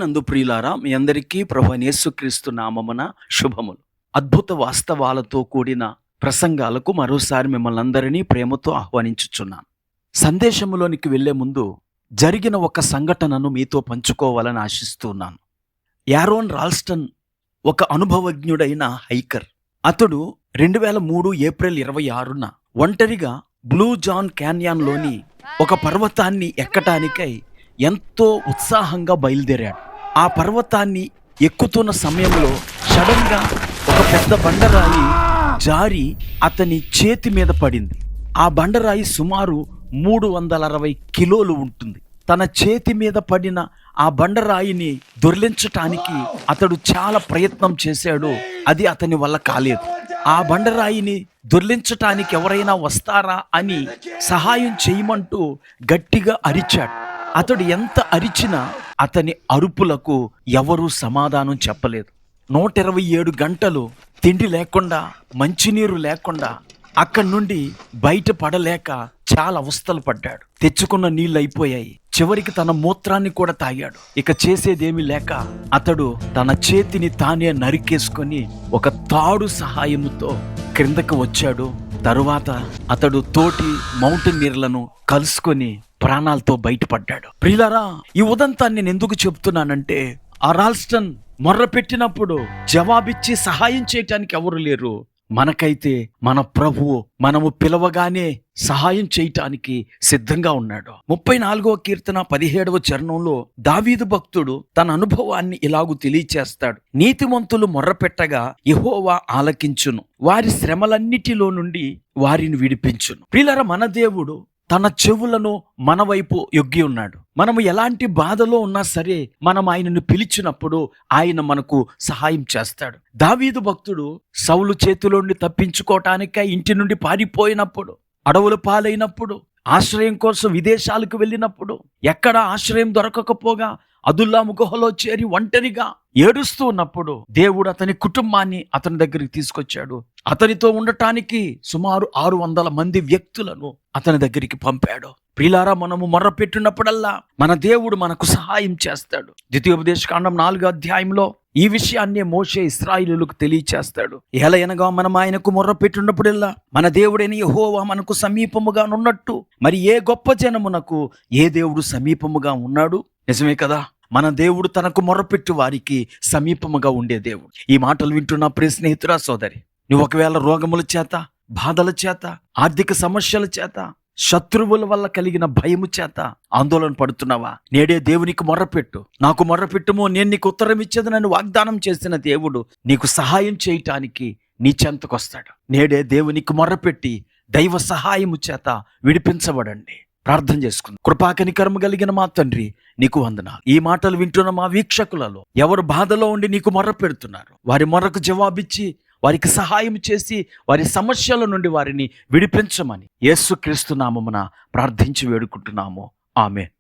నందు ప్రియులారా, మీ అందరికీ ప్రభువైన యేసుక్రీస్తు నామమున శుభములు. అద్భుత వాస్తవాలతో కూడిన ప్రసంగాలకు మరోసారి మిమ్మల్ని అందరినీ ప్రేమతో ఆహ్వానించుచున్నాను. సందేశములోనికి వెళ్లే ముందు జరిగిన ఒక సంఘటనను మీతో పంచుకోవాలని ఆశిస్తున్నాను. యారోన్ రాల్స్టన్ ఒక అనుభవజ్ఞుడైన హైకర్. అతడు 2003 ఏప్రిల్ 26న ఒంటరిగా బ్లూ జాన్ క్యాన్యాన్లోని ఒక పర్వతాన్ని ఎక్కటానికై ఎంతో ఉత్సాహంగా బయలుదేరాడు. ఆ పర్వతాన్ని ఎక్కుతున్న సమయంలో సడన్గా ఒక పెద్ద బండరాయి జారి అతని చేతి మీద పడింది. ఆ బండరాయి సుమారు 360 కిలోలు ఉంటుంది. తన చేతి మీద పడిన ఆ బండరాయిని దొర్లించటానికి అతడు చాలా ప్రయత్నం చేశాడు. అది అతని వల్ల కాలేదు. ఆ బండరాయిని దొర్లించటానికి ఎవరైనా వస్తారా అని సహాయం చేయమంటూ గట్టిగా అరిచాడు. అతడు ఎంత అరిచినా అతని అరుపులకు ఎవరూ సమాధానం చెప్పలేదు. 127 గంటలు తిండి లేకుండా, మంచినీరు లేకుండా అక్కడి నుండి బయటపడలేక చాలా అవస్థలు పడ్డాడు. తెచ్చుకున్న నీళ్ళు అయిపోయాయి. చివరికి తన మూత్రాన్ని కూడా తాగాడు. ఇక చేసేదేమీ లేక అతడు తన చేతిని తానే నరికేసుకొని ఒక తాడు సహాయముతో క్రిందకు వచ్చాడు. తరువాత అతడు తోటి మౌంటైనీర్లను కలుసుకొని ప్రాణాలతో బయటపడ్డాడు. ప్రియులారా, ఈ ఉదంతాన్ని నేను ఎందుకు చెప్తున్నానంటే, ఆ రాల్స్టన్ మొర్ర పెట్టినప్పుడు జవాబిచ్చి సహాయం చేయటానికి ఎవరు లేరు. మనకైతే మన ప్రభువు మనము పిలవగానే సహాయం చేయటానికి సిద్ధంగా ఉన్నాడు. 34వ కీర్తన 17వ చరణంలో దావీదు భక్తుడు తన అనుభవాన్ని ఇలాగూ తెలియచేస్తాడు. నీతిమంతులు మొర్రపెట్టగా యెహోవా ఆలకించును, వారి శ్రమలన్నిటిలో నుండి వారిని విడిపించును. ప్రియులారా, మన దేవుడు తన చెవులను మన వైపు యొగ్గి ఉన్నాడు. మనము ఎలాంటి బాధలో ఉన్నా సరే మనం ఆయనను పిలిచినప్పుడు ఆయన మనకు సహాయం చేస్తాడు. దావీదు భక్తుడు సౌలు చేతిలో నుండి తప్పించుకోవటానికై ఇంటి నుండి పారిపోయినప్పుడు, అడవుల పాలైనప్పుడు, ఆశ్రయం కోసం విదేశాలకు వెళ్ళినప్పుడు, ఎక్కడ ఆశ్రయం దొరకకపోగా అదుల్లాము గుహలో చేరి ఒంటరిగా ఏడుస్తూ ఉన్నప్పుడు దేవుడు అతని కుటుంబాన్ని అతని దగ్గరికి తీసుకొచ్చాడు. అతనితో ఉండటానికి సుమారు 600 మంది వ్యక్తులను అతని దగ్గరికి పంపాడు. ప్రియులారా, మనము మొర్ర పెట్టినప్పుడల్లా మన దేవుడు మనకు సహాయం చేస్తాడు. ద్వితీయోపదేశకాండం 4వ అధ్యాయంలో ఈ విషయాన్నే మోషే ఇశ్రాయేలులకు తెలియచేస్తాడు. ఎలయనగా మనం ఆయనకు మొర్ర పెట్టినప్పుడల్లా మన దేవుడైన యెహోవా మనకు సమీపముగా ఉన్నట్టు మరి ఏ గొప్ప జనమునకు ఏ దేవుడు సమీపముగా ఉన్నాడు? నిజమే కదా. మన దేవుడు తనకు మొర్రపెట్టు వారికి సమీపముగా ఉండే దేవుడు. ఈ మాటలు వింటున్న ప్రియ స్నేహితురా, సోదరి, నువ్వు ఒకవేళ రోగముల చేత, బాధల చేత, ఆర్థిక సమస్యల చేత, శత్రువుల వల్ల కలిగిన భయము చేత ఆందోళన పడుతున్నావా? నేడే దేవునికి మొర్రపెట్టు. నాకు మొర్రపెట్టుమో, నేను నీకు ఉత్తరం ఇచ్చేదనని వాగ్దానం చేసిన దేవుడు నీకు సహాయం చేయటానికి నీ చెంతకొస్తాడు. నేడే దేవునికి మొర్రపెట్టి దైవ సహాయము చేత విడిపించబడండి. ప్రార్థన చేసుకుందాం. కృపాకనికరము కలిగిన మా తండ్రి, నీకు వందనాలు. ఈ మాటలు వింటున్న మా వీక్షకులలో ఎవరు బాధలో ఉండి నీకు మొర్ర పెడుతున్నారు, వారి మొర్రకు జవాబిచ్చి వారికి సహాయం చేసి వారి సమస్యల నుండి వారిని విడిపించమని యేసుక్రీస్తు నామమున ప్రార్థించి వేడుకుంటున్నాము. ఆమేన్.